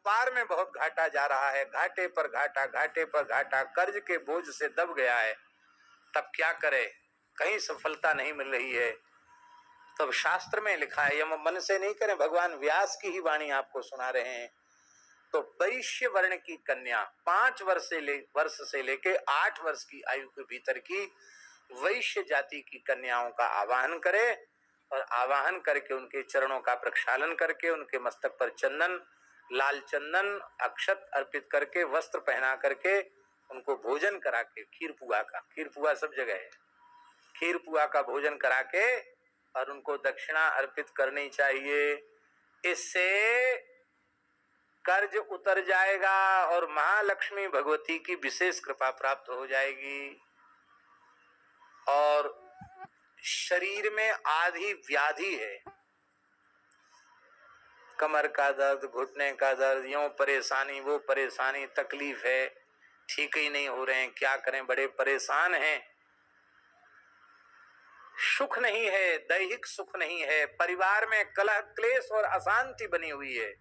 व्यापार में बहुत घाटा जा रहा है, घाटे पर घाटा, घाटे पर घाटा, कर्ज के बोझ से दब गया है, तब क्या करे, कहीं सफलता नहीं मिल रही है। तब शास्त्र में लिखा है, हम मन से नहीं करें, भगवान व्यास की ही वाणी आपको सुना रहे हैं। तो वैश्य वर्ण की कन्या 5 वर्ष से लेके 8 वर्ष की आयु के भीतर की वैश्य जाति की कन्याओं का आवाहन करे और आवाहन करके उनके चरणों का प्रक्षालन करके उनके मस्तक पर चंदन, लाल चंदन, अक्षत अर्पित करके, वस्त्र पहना करके उनको भोजन करा के, खीर पुआ सब जगह है, खीर पुआ का भोजन करा के और उनको दक्षिणा अर्पित करनी चाहिए। इससे कर्ज उतर जाएगा और महालक्ष्मी भगवती की विशेष कृपा प्राप्त हो जाएगी। और शरीर में आधी व्याधि है, कमर का दर्द, घुटने का दर्द, यूं परेशानी, वो परेशानी, तकलीफ है, ठीक ही नहीं हो रहे हैं, क्या करें, बड़े परेशान हैं, सुख नहीं है, दैहिक सुख नहीं है, परिवार में कलह क्लेश और अशांति बनी हुई है,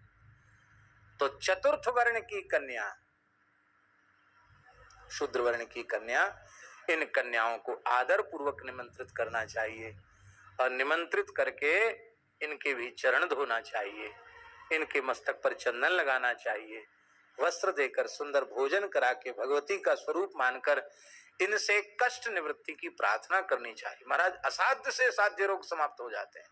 तो चतुर्थ वर्ण की कन्या, शूद्र वर्ण की कन्या, इन कन्याओं को आदर पूर्वक निमंत्रित करना चाहिए और निमंत्रित करके इनके भी चरण धोना चाहिए, इनके मस्तक पर चंदन लगाना चाहिए, वस्त्र देकर सुंदर भोजन करा के भगवती का स्वरूप मानकर इनसे कष्ट निवृत्ति की प्रार्थना करनी चाहिए। महाराज, असाध्य से साध्य रोग समाप्त हो जाते हैं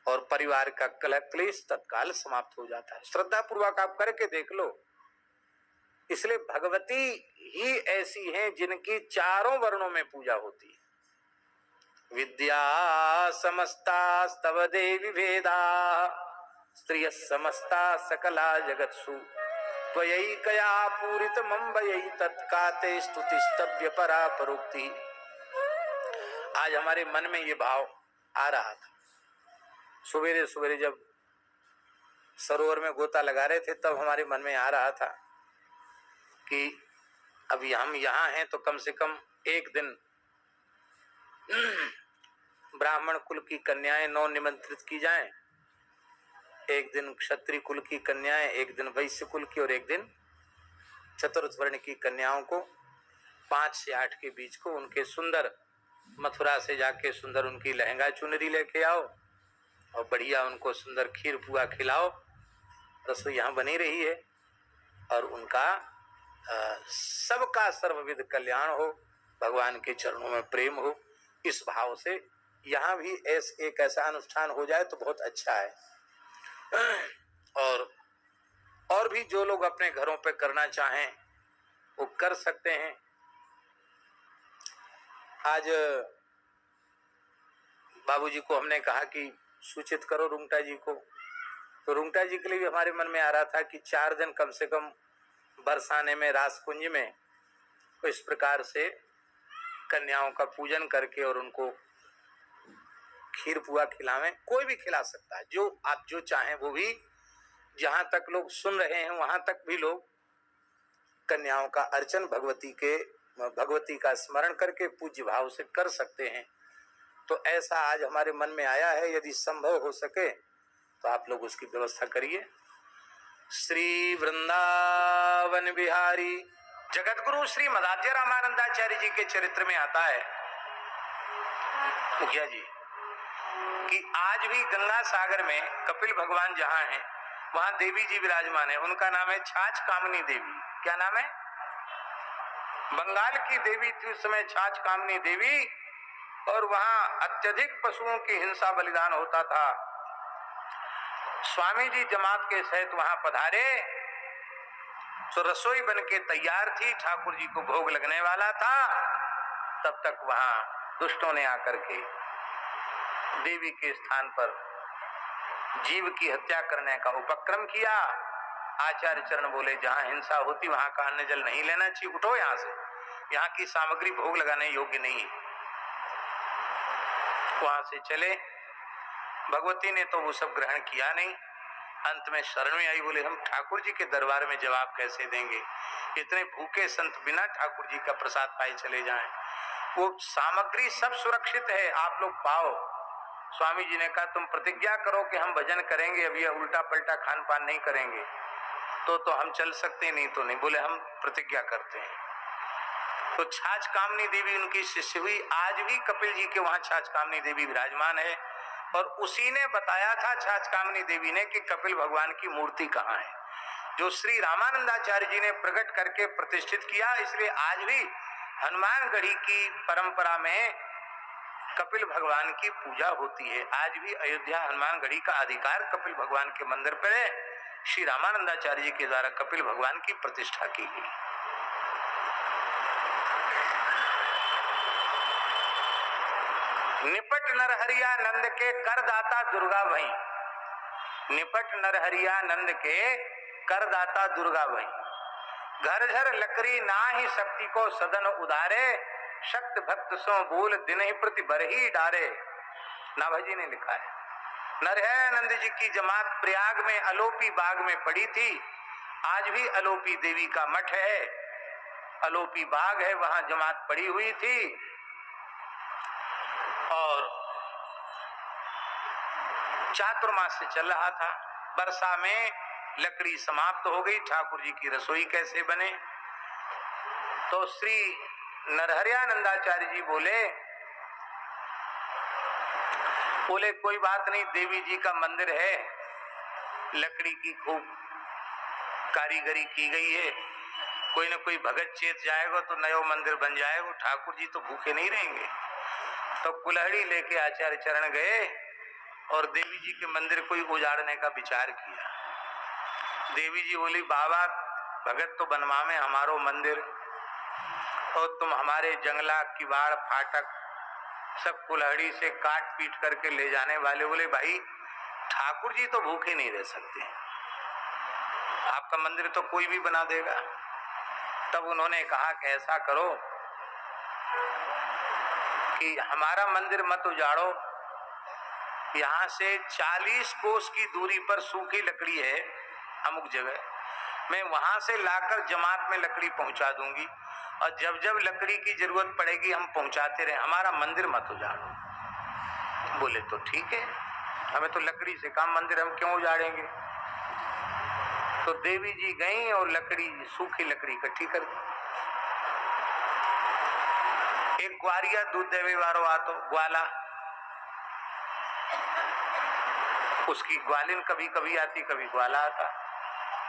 और परिवार का कलह क्लेश तत्काल समाप्त हो जाता है। श्रद्धा पूर्वक आप करके देख लो। इसलिए भगवती ही ऐसी हैं जिनकी चारों वर्णों में पूजा होती है। विद्या समस्ता स्तव देवी भेदा स्त्रिय समस्ता सकला जगत्सु त्वयैकया पूरित मंबयी तत्काते स्तुतिस्तव्य परा परोक्ति। आज हमारे मन में ये भाव आ रहा था, सवेरे सवेरे जब सरोवर में गोता लगा रहे थे तब हमारे मन में आ रहा था कि अभी हम यहाँ हैं तो कम से कम एक दिन ब्राह्मण कुल की कन्याएं 9 निमंत्रित की जाएं, एक दिन क्षत्रिय कुल की कन्याएं, एक दिन वैश्य कुल की और एक दिन चतुर्थ वर्ण की कन्याओं को 5 से 8 के बीच को उनके सुंदर मथुरा से जाके सुंदर उनकी लहंगा चुनरी लेके आओ और बढ़िया उनको सुंदर खीर पुआ खिलाओ। रसोई यहाँ बनी रही है और उनका सबका सर्वविध कल्याण हो, भगवान के चरणों में प्रेम हो, इस भाव से यहाँ भी एक ऐसा अनुष्ठान हो जाए तो बहुत अच्छा है। और भी जो लोग अपने घरों पे करना चाहें वो कर सकते हैं। आज बाबूजी को हमने कहा कि सूचित करो रुंगटा जी को, तो रुंगटा जी के लिए भी हमारे मन में आ रहा था कि 4 दिन कम से कम बरसाने में रासकुंज में इस प्रकार से कन्याओं का पूजन करके और उनको खीर पुआ खिलावें। कोई भी खिला सकता है, जो आप जो चाहें वो भी, जहां तक लोग सुन रहे हैं वहां तक भी लोग कन्याओं का अर्चन भगवती का स्मरण करके पूज्य भाव से कर सकते हैं। तो ऐसा आज हमारे मन में आया है, यदि संभव हो सके तो आप लोग उसकी व्यवस्था करिए। श्री वृंदावन बिहारी जगतगुरु श्री मदाध्य रामानंदाचार्य जी के चरित्र में आता है, मुखिया जी, कि आज भी गंगा सागर में कपिल भगवान जहां हैं वहां देवी जी विराजमान है। उनका नाम है छाछ कामनी देवी। क्या नाम है? बंगाल की देवी थी उस समय छाछ कामनी देवी, और वहां अत्यधिक पशुओं की हिंसा बलिदान होता था। स्वामी जी जमात के सहित वहां पधारे तो रसोई बन के तैयार थी, ठाकुर जी को भोग लगने वाला था, तब तक वहां दुष्टों ने आकर के देवी के स्थान पर जीव की हत्या करने का उपक्रम किया। आचार्य चरण बोले, जहां हिंसा होती वहां का अन्न जल नहीं लेना चाहिए, उठो यहां से, यहाँ की सामग्री भोग लगाने योग्य नहीं है। वहां से चले, भगवती ने तो वो सब ग्रहण किया नहीं। अंत में शरण में आई, बोले हम ठाकुर जी के दरबार में जवाब कैसे देंगे, इतने भूखे संत बिना ठाकुर जी का प्रसाद पाए चले जाएं। वो सामग्री सब सुरक्षित है, आप लोग पाओ। स्वामी जी ने कहा तुम प्रतिज्ञा करो कि हम भजन करेंगे, अब यह उल्टा पलटा खान पान नहीं करेंगे। तो हम चल सकते, नहीं तो नहीं। बोले हम प्रतिज्ञा करते हैं। तो छाछ कामनी देवी उनकी शिष्य हुई। आज भी कपिल जी के वहां छाछ कामनी देवी विराजमान है, और उसी ने बताया था छाछ कामनी देवी ने कि कपिल भगवान की मूर्ति कहाँ है, जो श्री रामानंदाचार्य जी ने प्रकट करके प्रतिष्ठित किया। इसलिए आज भी हनुमानगढ़ी की परंपरा में कपिल भगवान की पूजा होती है। आज भी अयोध्या हनुमानगढ़ी का अधिकार कपिल भगवान के मंदिर पर है। श्री रामानंदाचार्य जी के द्वारा कपिल भगवान की प्रतिष्ठा की गई। निपट नरहरिया नंद के करदाता दुर्गा भई, निपट नरहरिया नंद के करदाता दुर्गा भई, घर घर लकड़ी ना ही शक्ति को सदन उदारे, शक्त भक्त सो बोल दिन ही प्रति बरही डारे। नाभाजी ने लिखा है। नरहरियानंद जी की जमात प्रयाग में अलोपी बाग में पड़ी थी। आज भी अलोपी देवी का मठ है, अलोपी बाग है, वहां जमात पड़ी हुई थी। और चातुर्मास से चल रहा था। वर्षा में लकड़ी समाप्त हो गई। ठाकुर जी की रसोई कैसे बने? तो श्री नरहरियानंदाचार्य जी बोले कोई बात नहीं, देवी जी का मंदिर है, लकड़ी की खूब कारीगरी की गई है, कोई न कोई भगत चेत जाएगा तो नया मंदिर बन जाएगा, ठाकुर जी तो भूखे नहीं रहेंगे। तो कुल्हाड़ी लेके आचार्य चरण गए और देवी जी के मंदिर को उजाड़ने का विचार किया। देवी जी बोली बाबा भगत तो बनवा में हमारो मंदिर, और तुम हमारे जंगला किवाड़ फाटक सब कुल्हाड़ी से काट पीट करके ले जाने वाले। बोले भाई ठाकुर जी तो भूखे नहीं रह सकते, आपका मंदिर तो कोई भी बना देगा। तब उन्होंने कहा कि ऐसा करो कि हमारा मंदिर मत उजाड़ो, यहाँ से 40 कोस की दूरी पर सूखी लकड़ी है अमुक जगह, मैं वहां से लाकर जमात में लकड़ी पहुंचा दूंगी, और जब जब लकड़ी की जरूरत पड़ेगी हम पहुंचाते रहे, हमारा मंदिर मत उजाड़ो। बोले तो ठीक है, हमें तो लकड़ी से काम, मंदिर हम क्यों उजाड़ेंगे। तो देवी जी गई और लकड़ी, सूखी लकड़ी इकट्ठी कर दी। एक ग्वारिया दूध देवे वारो आतो, ग्वाला, उसकी ग्वालिन कभी कभी आती कभी ग्वाला आता।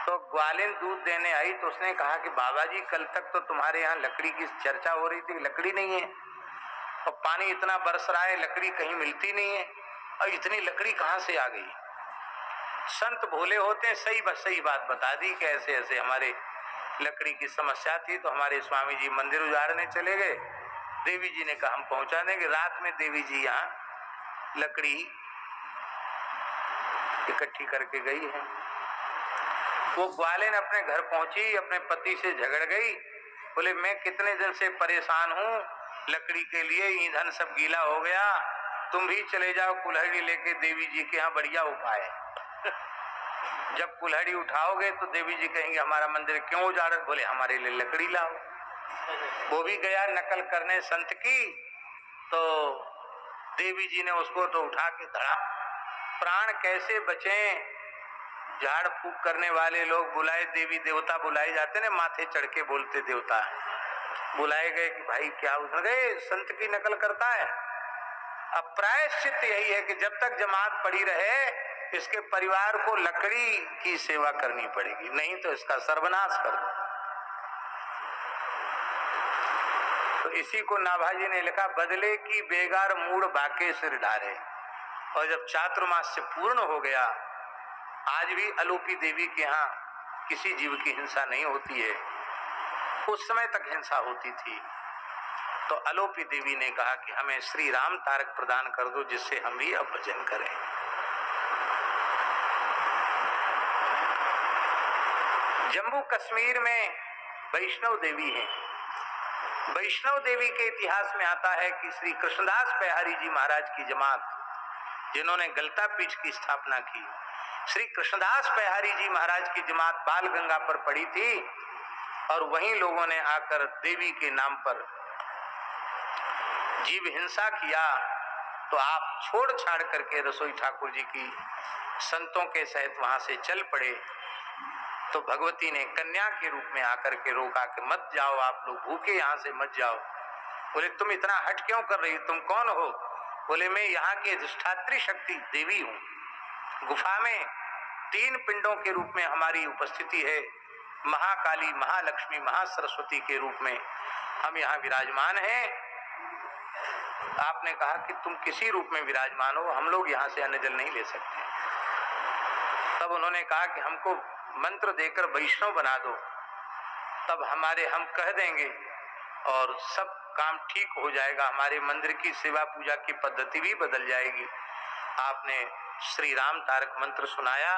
तो ग्वालिन दूध देने आई तो उसने कहा कि बाबा जी कल तक तो तुम्हारे यहाँ लकड़ी की चर्चा हो रही थी, लकड़ी नहीं है, और पानी इतना बरस रहा है, लकड़ी कहीं मिलती नहीं है, और इतनी लकड़ी कहाँ से आ गई। संत भोले होते हैं, सही बात बता दी कि ऐसे ऐसे हमारे लकड़ी की समस्या थी, तो हमारे स्वामी जी मंदिर उजाड़ने चले गए। देवी जी ने कहा हम पहुंचा देंगे। रात में देवी जी यहाँ लकड़ी इकट्ठी करके गई है। वो ग्वालिन अपने घर पहुंची, अपने पति से झगड़ गई, बोले मैं कितने दिन से परेशान हूँ लकड़ी के लिए, ईंधन सब गीला हो गया, तुम भी चले जाओ कुल्हाड़ी लेके देवी जी के यहाँ, बढ़िया उपाय है। जब कुल्हाड़ी उठाओगे तो देवी जी कहेंगे हमारा मंदिर क्यों उजाड़, बोले हमारे लिए लकड़ी लाओ। वो भी गया नकल करने संत की, तो देवी जी ने उसको तो उठा के धड़ा। प्राण कैसे बचें, झाड़ फूक करने वाले लोग बुलाए, देवी देवता बुलाए जाते ना, माथे चढ़ के बोलते देवता, बुलाए गए कि भाई क्या उधर गए, संत की नकल करता है। अब प्रायश्चित यही है कि जब तक जमात पड़ी रहे इसके परिवार को लकड़ी की सेवा करनी पड़ेगी, नहीं तो इसका सर्वनाश कर दो। तो इसी को नाभाजी ने लिखा, बदले की बेगार मूड बाके सिर ढारे। और जब चातुर्मास से पूर्ण हो गया, आज भी अलोपी देवी के यहाँ किसी जीव की हिंसा नहीं होती है, उस समय तक हिंसा होती थी। तो अलोपी देवी ने कहा कि हमें श्री राम तारक प्रदान कर दो जिससे हम भी अब भजन करें। जम्मू कश्मीर में वैष्णव देवी है। वैष्णव देवी के इतिहास में आता है कि श्री कृष्णदास बिहारी जी महाराज की जमात, जिन्होंने गलता पीठ की स्थापना की, श्री कृष्णदास बिहारी जी महाराज की जमात बाल गंगा पर पड़ी थी, और वहीं लोगों ने आकर देवी के नाम पर जीव हिंसा किया। तो आप छोड़ छाड़ करके रसोई ठाकुर जी की संतों के सहित वहां से चल पड़े। तो भगवती ने कन्या के रूप में आकर के रोका कि मत जाओ, आप लोग भूखे यहाँ से मत जाओ। बोले तुम इतना हट क्यों कर रही, तुम कौन हो? बोले मैं यहाँ की अधिष्ठात्री शक्ति देवी हूँ। गुफा में 3 पिंडों के रूप में हमारी उपस्थिति है, महाकाली, महालक्ष्मी, महासरस्वती के रूप में हम यहाँ विराजमान हैं। आपने कहा कि तुम किसी रूप में विराजमान हो, हम लोग यहाँ से अन्न जल नहीं ले सकते। तब उन्होंने कहा कि हमको मंत्र देकर वैष्णव बना दो, तब हम कह देंगे और सब काम ठीक हो जाएगा, हमारे मंदिर की सेवा पूजा की पद्धति भी बदल जाएगी। आपने श्री राम तारक मंत्र सुनाया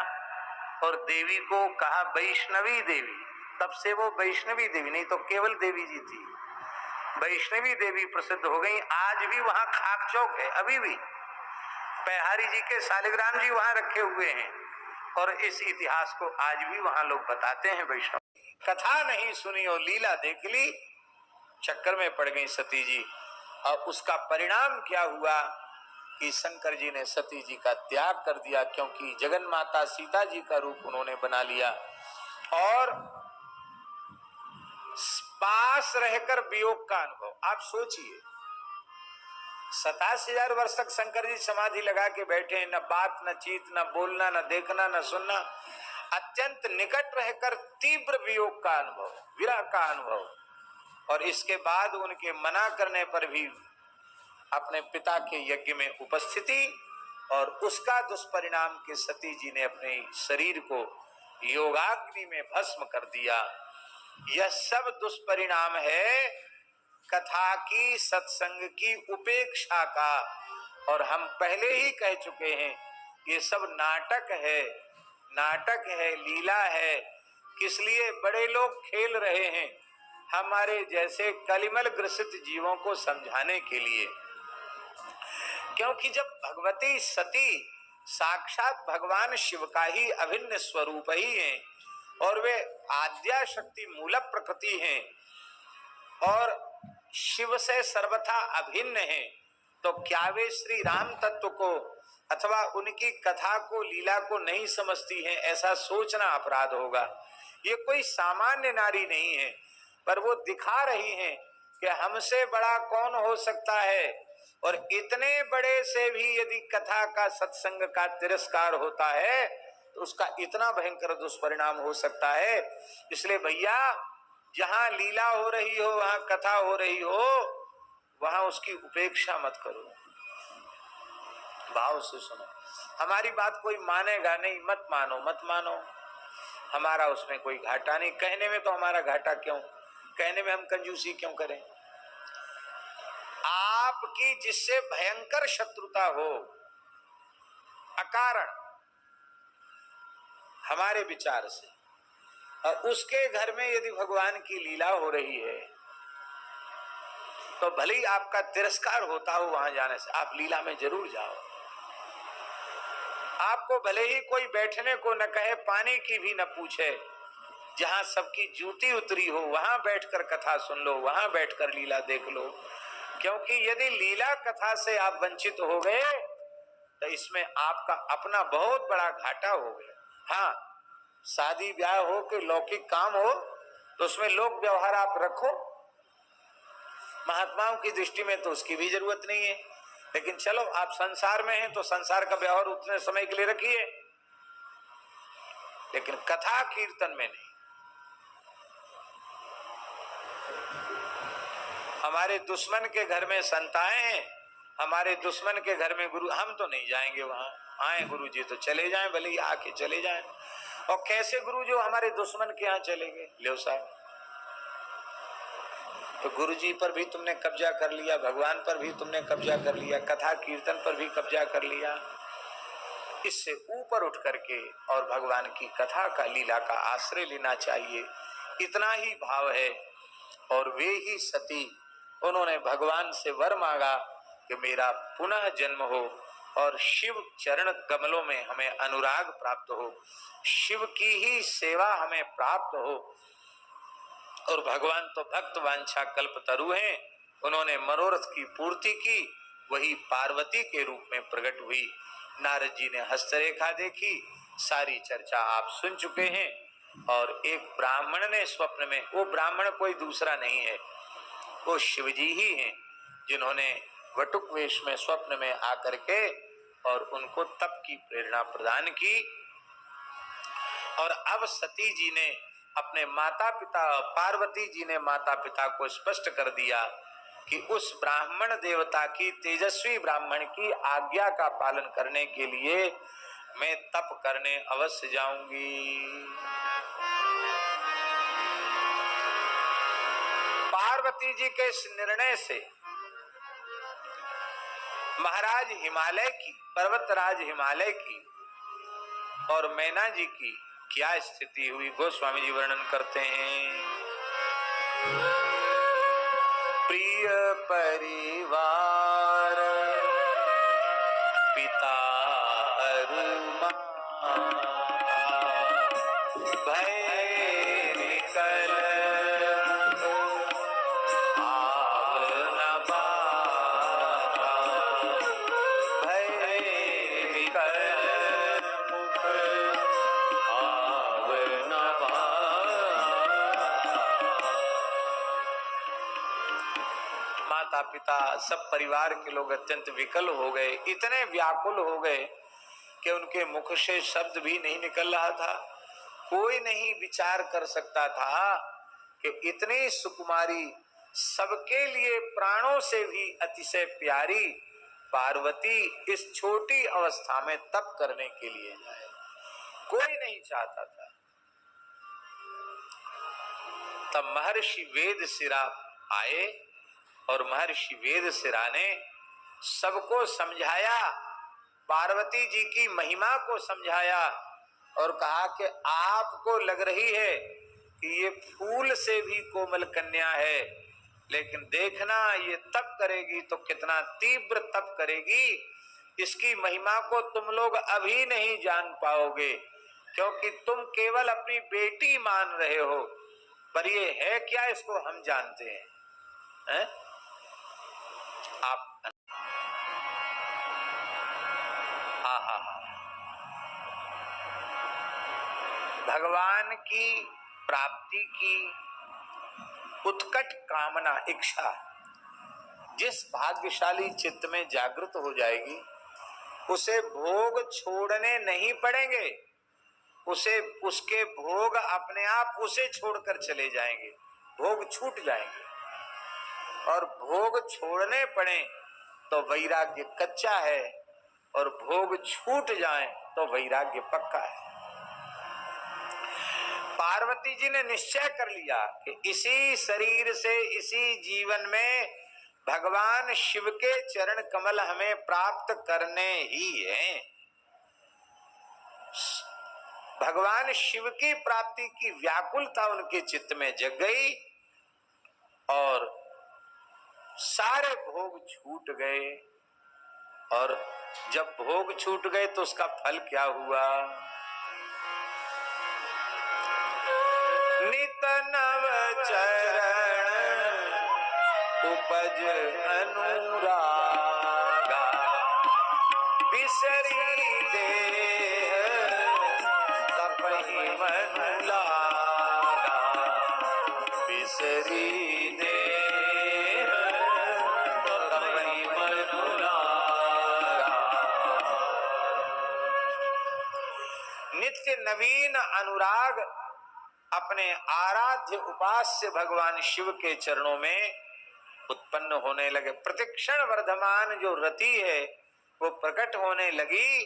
और देवी को कहा वैष्णवी देवी। तब से वो वैष्णवी देवी नहीं तो केवल देवी जी थी, वैष्णवी देवी प्रसिद्ध हो गई। आज भी वहां खाक चौक है, अभी भी पैहारी जी के शालिग्राम जी वहां रखे हुए हैं और इस इतिहास को आज भी वहां लोग बताते हैं। वैष्णव कथा नहीं सुनी और लीला देख ली, चक्कर में पड़ गई सती जी। और उसका परिणाम क्या हुआ कि शंकर जी ने सती जी का त्याग कर दिया, क्योंकि जगन माता सीता जी का रूप उन्होंने बना लिया और पास रहकर वियोग का अनुभव। आप सोचिए 87,000 वर्ष तक शंकर जी समाधि लगा के बैठे, न बात न चीत, न बोलना, न देखना, न सुनना, अत्यंत निकट रहकर तीव्र वियोग का अनुभव, विरह का अनुभव। और इसके बाद उनके मना करने पर भी अपने पिता के यज्ञ में उपस्थिति और उसका दुष्परिणाम के सती जी ने अपने शरीर को योगाग्नि में भस्म कर दिया। यह सब दुष्परिणाम है कथा की, सत्संग की उपेक्षा का। और हम पहले ही कह चुके हैं ये सब नाटक है, लीला है। किस लिए? बड़े लोग खेल रहे हैं हमारे जैसे कलिमल ग्रसित जीवों को समझाने के लिए। क्योंकि जब भगवती सती साक्षात भगवान शिव का ही अभिन्न स्वरूप ही हैं और वे आद्या शक्ति मूल प्रकृति हैं और शिव से सर्वथा अभिन्न हैं, तो क्या वे श्री राम तत्व को अथवा उनकी कथा को, लीला को नहीं समझती हैं? ऐसा सोचना अपराध होगा। ये कोई सामान्य नारी नहीं है, पर वो दिखा रही हैं कि हमसे बड़ा कौन हो सकता है। और इतने बड़े से भी यदि कथा का, सत्संग का तिरस्कार होता है तो उसका इतना भयंकर दुष्परिणाम हो सकता है। इसलिए भैया, जहां लीला हो रही हो, वहां कथा हो रही हो, वहां उसकी उपेक्षा मत करो, भाव से सुनो। हमारी बात कोई मानेगा नहीं, मत मानो, हमारा उसमें कोई घाटा नहीं। कहने में तो हमारा घाटा क्यों, कहने में हम कंजूसी क्यों करें? आपकी जिससे भयंकर शत्रुता हो अकारण हमारे विचार से, और उसके घर में यदि भगवान की लीला हो रही है तो भले ही आपका तिरस्कार होता हो वहां जाने से, आप लीला में जरूर जाओ। आपको भले ही कोई बैठने को न कहे, पानी की भी न पूछे, जहां सबकी जूती उतरी हो वहां बैठकर कथा सुन लो, वहां बैठकर लीला देख लो। क्योंकि यदि लीला कथा से आप वंचित हो गए तो इसमें आपका अपना बहुत बड़ा घाटा हो गया। हाँ, शादी ब्याह हो के लौकिक काम हो तो उसमें लोक व्यवहार आप रखो, महात्माओं की दृष्टि में तो उसकी भी जरूरत नहीं है। लेकिन चलो, आप संसार में हैं तो संसार का व्यवहार उतने समय के लिए रखिए, लेकिन कथा कीर्तन में नहीं। हमारे दुश्मन के घर में संताएं हैं, हमारे दुश्मन के घर में गुरु, हम तो नहीं जाएंगे वहां। आए गुरु जी तो चले जाएं, भले ही आके चले जाएं। और कैसे गुरु जो हमारे दुश्मन के यहाँ चले गए? लो साहब, तो गुरु जी पर भी तुमने कब्जा कर लिया, भगवान पर भी तुमने कब्जा कर लिया, कथा कीर्तन पर भी कब्जा कर लिया। इससे ऊपर उठ करके और भगवान की कथा का, लीला का आश्रय लेना चाहिए, इतना ही भाव है। और वे ही सती, उन्होंने भगवान से वर मांगा कि मेरा पुनः जन्म हो और शिव चरण कमलों में हमें अनुराग प्राप्त हो, शिव की ही सेवा हमें प्राप्त हो। और भगवान तो भक्त वांछा कल्पतरु हैं, उन्होंने मनोरथ की पूर्ति की, वही पार्वती के रूप में प्रकट हुई। नारद जी ने हस्तरेखा देखी, सारी चर्चा आप सुन चुके हैं। और एक ब्राह्मण ने स्वप्न में, वो ब्राह्मण कोई दूसरा नहीं है, वो शिवजी ही हैं, जिन्होंने वटुक वेश में स्वप्न में आकर के और उनको तप की प्रेरणा प्रदान की। और अब सती जी ने अपने माता पिता, पार्वती जी ने माता पिता को स्पष्ट कर दिया कि उस ब्राह्मण देवता की, तेजस्वी ब्राह्मण की आज्ञा का पालन करने के लिए मैं तप करने अवश्य जाऊंगी। पार्वती जी के इस निर्णय से महाराज हिमालय की, पर्वतराज हिमालय की और मैना जी की क्या स्थिति हुई, गोस्वामी जी वर्णन करते हैं। प्रिय परिवार पिता अरुमा भय निकल माता पिता सब परिवार के लोग अत्यंत विकल हो गए, इतने व्याकुल हो गए कि उनके मुख से शब्द भी नहीं निकल रहा था। कोई नहीं विचार कर सकता था कि इतनी सुकुमारी, सबके लिए प्राणों से भी अतिशय प्यारी पार्वती इस छोटी अवस्था में तप करने के लिए जाए। कोई नहीं चाहता था। तब महर्षि वेदशिरा आए और महर्षि वेदशिरा ने सबको समझाया, पार्वती जी की महिमा को समझाया और कहा कि आपको लग रही है कि ये फूल से भी कोमल कन्या है, लेकिन देखना ये तप करेगी तो कितना तीव्र तप करेगी। इसकी महिमा को तुम लोग अभी नहीं जान पाओगे, क्योंकि तुम केवल अपनी बेटी मान रहे हो, पर ये है क्या इसको हम जानते हैं, हैं? आप भगवान की प्राप्ति की उत्कट कामना, इच्छा जिस भाग्यशाली चित्त में जागृत हो जाएगी, उसे भोग छोड़ने नहीं पड़ेंगे, उसे, उसके भोग अपने आप उसे छोड़कर चले जाएंगे, भोग छूट जाएंगे। और भोग छोड़ने पड़े तो वैराग्य कच्चा है, और भोग छूट जाए तो वैराग्य पक्का है। पार्वती जी ने निश्चय कर लिया कि इसी शरीर से, इसी जीवन में भगवान शिव के चरण कमल हमें प्राप्त करने ही हैं। भगवान शिव की प्राप्ति की व्याकुलता उनके चित्त में जग गई और सारे भोग छूट गए। और जब भोग छूट गए तो उसका फल क्या हुआ? नित नव चरण उपज अनुरागा, बिसरी देह तपहि मन लागा, बिसरी देह तपहि मन लागा। नित्य नवीन अनुराग अपने आराध्य उपास्य भगवान शिव के चरणों में उत्पन्न होने लगे। प्रतिक्षण वर्धमान जो रति है वो प्रकट होने लगी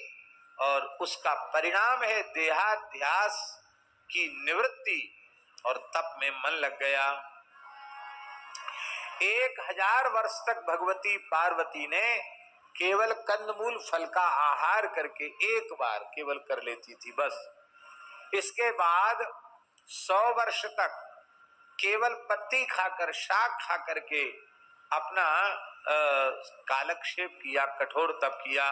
और उसका परिणाम है देहाध्यास की निवृत्ति और तप में मन लग गया। 1000 वर्ष तक भगवती पार्वती ने केवल कंदमूल फल का आहार करके एक बार केवल कर लेती थी, बस। इसके बाद 100 वर्ष तक केवल पत्ती खाकर, शाक खा करके अपना कालक्षेप किया, कठोर तप किया।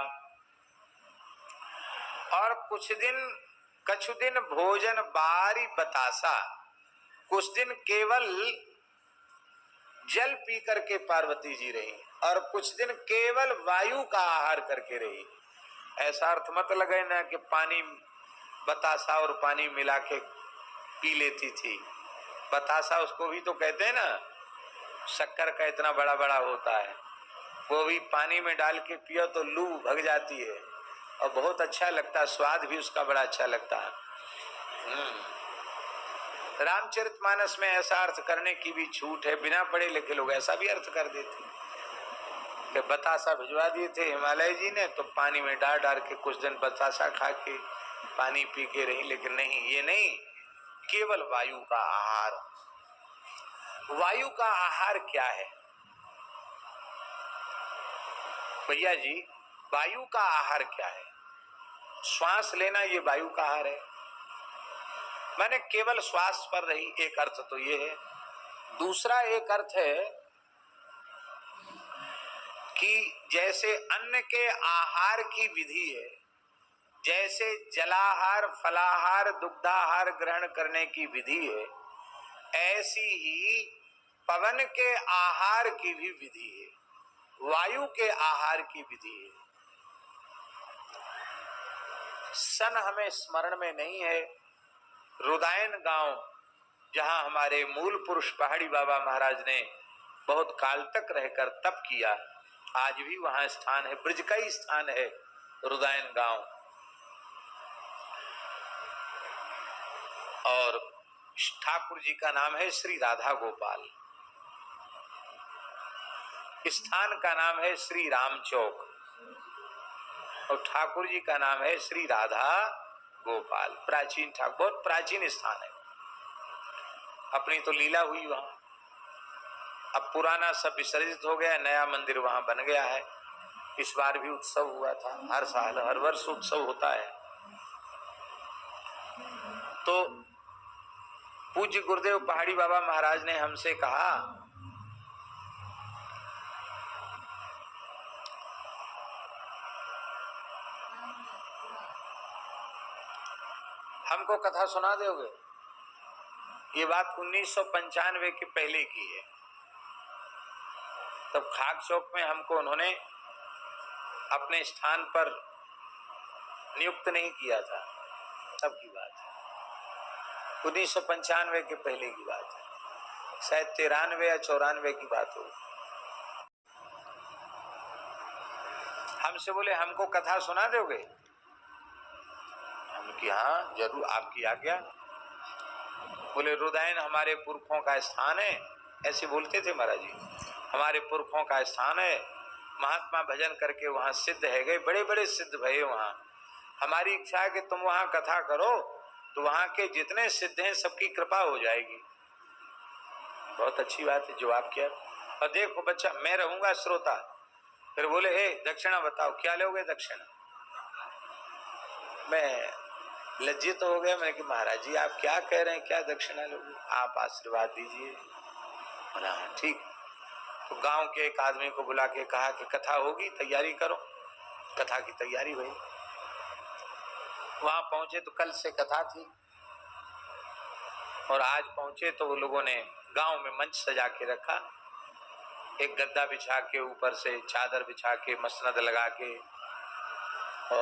और कुछ दिन भोजन बारी बतासा, कुछ दिन केवल जल पी करके पार्वती जी रही और कुछ दिन केवल वायु का आहार करके रही। ऐसा अर्थ मत लगे ना कि पानी, बतासा और पानी मिला के पी लेती थी। बतासा उसको भी तो कहते हैं ना, शक्कर का इतना बड़ा बड़ा होता है, वो भी पानी में डाल के पियो तो लू भग जाती है और बहुत अच्छा लगता है, स्वाद भी उसका बड़ा अच्छा लगता है। रामचरितमानस में ऐसा अर्थ करने की भी छूट है, बिना पढ़े लिखे लोग ऐसा भी अर्थ कर देते कि बतासा भिजवा दिए थे हिमालय जी ने, तो पानी में डाल डाल के कुछ दिन बतासा खा के पानी पी के रही। लेकिन नहीं, ये नहीं, केवल वायु का आहार। वायु का आहार क्या है भैया जी? वायु का आहार क्या है? श्वास लेना ये वायु का आहार है। मैंने केवल श्वास पर रही, एक अर्थ तो ये है। दूसरा एक अर्थ है कि जैसे अन्न के आहार की विधि है, जैसे जलाहार, फलाहार, दुग्धाहार ग्रहण करने की विधि है, ऐसी ही पवन के आहार की भी विधि है, वायु के आहार की विधि है। सन हमें स्मरण में नहीं है। रुदायन गांव, जहां हमारे मूल पुरुष पहाड़ी बाबा महाराज ने बहुत काल तक रहकर तप किया, आज भी वहां स्थान है, ब्रज का ही स्थान है रुदायन गांव। और ठाकुर जी का नाम है श्री राधा गोपाल, स्थान का नाम है श्री राम चौक, और ठाकुर जी का नाम है श्री राधा गोपाल। प्राचीन ठाकुर, बहुत प्राचीन स्थान है। अपनी तो लीला हुई वहां, अब पुराना सब विसर्जित हो गया, नया मंदिर वहां बन गया है। इस बार भी उत्सव हुआ था, हर साल हर वर्ष उत्सव होता है। तो पूज्य गुरुदेव पहाड़ी बाबा महाराज ने हमसे कहा, हमको कथा सुना दोगे? ये बात 1995 के पहले की है। तब खाक चौक में हमको उन्होंने अपने स्थान पर नियुक्त नहीं किया था, तब की बात है, 1995 के पहले की बात है, शायद 93 या 94 की बात हो। हमसे बोले हमको कथा सुना दोगे? हम कि हाँ जरूर, आपकी आज्ञा। बोले रुदायन हमारे पुरखों का स्थान है, ऐसे बोलते थे महाराज जी, हमारे पुरखों का स्थान है, महात्मा भजन करके वहां सिद्ध है गए, बड़े बड़े सिद्ध भये वहां। हमारी इच्छा है कि तुम वहां कथा करो तो वहां के जितने सिद्ध हैं सबकी कृपा हो जाएगी। बहुत अच्छी बात है, जवाब किया। और देखो बच्चा, मैं रहूंगा श्रोता। फिर बोले हे दक्षिणा बताओ, क्या लोगे दक्षिणा? मैं लज्जित तो हो गया, मैंने कि महाराज जी आप क्या कह रहे हैं, क्या दक्षिणा लोगे, आप आशीर्वाद दीजिए। हाँ ठीक। तो गांव के एक आदमी को बुला के कहा कि कथा होगी, तैयारी करो। कथा की तैयारी हुई। वहां पहुंचे तो कल से कथा थी, और आज पहुंचे तो वो लोगों ने गांव में मंच सजा के रखा, एक गद्दा बिछा के ऊपर से चादर बिछा के मसनद लगा के